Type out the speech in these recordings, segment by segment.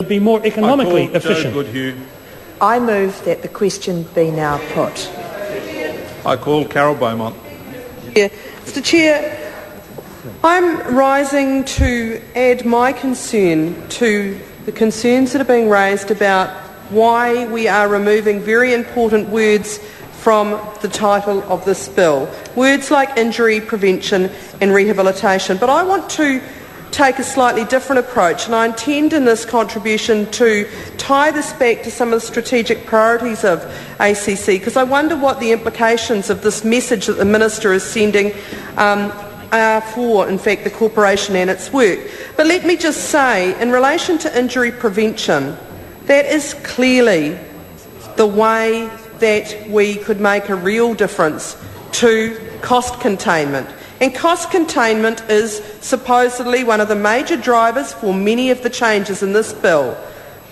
be more economically efficient. I move that the question be now put. I call Carol Beaumont. Yeah. Mr. Chair, I'm rising to add my concern to the concerns that are being raised about why we are removing very important words from the title of this bill. Words like injury prevention and rehabilitation. But I want to take a slightly different approach, and I intend in this contribution to tie this back to some of the strategic priorities of ACC, because I wonder what the implications of this message that the Minister is sending are for, in fact, the corporation and its work. But let me just say, in relation to injury prevention, that is clearly the way that we could make a real difference to cost containment. And cost containment is supposedly one of the major drivers for many of the changes in this bill.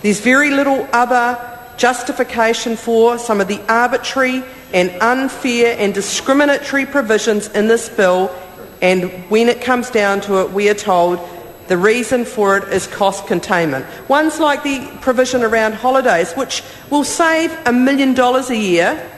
There's very little other justification for some of the arbitrary and unfair and discriminatory provisions in this bill, and when it comes down to it, we are told the reason for it is cost containment. Ones like the provision around holidays, which will save $1 million a year,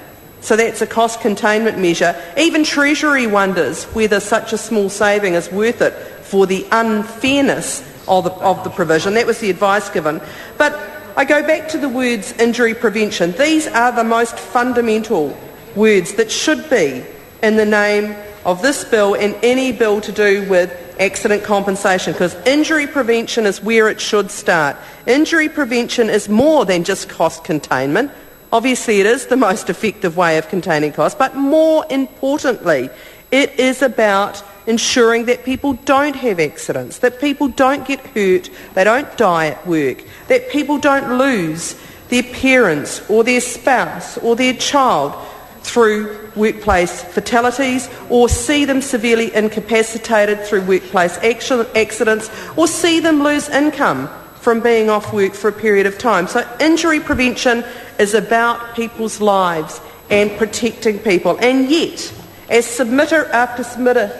so that's a cost containment measure. Even Treasury wonders whether such a small saving is worth it for the unfairness of the provision. That was the advice given. But I go back to the words injury prevention. These are the most fundamental words that should be in the name of this bill and any bill to do with accident compensation, because injury prevention is where it should start. Injury prevention is more than just cost containment. Obviously it is the most effective way of containing costs, but more importantly, it is about ensuring that people don't have accidents, that people don't get hurt, they don't die at work, that people don't lose their parents or their spouse or their child through workplace fatalities, or see them severely incapacitated through workplace accidents, or see them lose income from being off work for a period of time. So injury prevention is about people's lives and protecting people. And yet, as submitter after submitter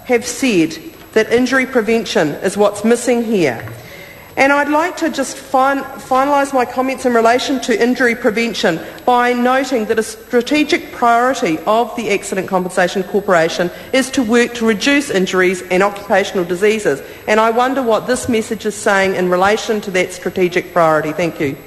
have said that injury prevention is what's missing here. And I'd like to just finalise my comments in relation to injury prevention by noting that a strategic priority of the Accident Compensation Corporation is to work to reduce injuries and occupational diseases. And I wonder what this message is saying in relation to that strategic priority. Thank you.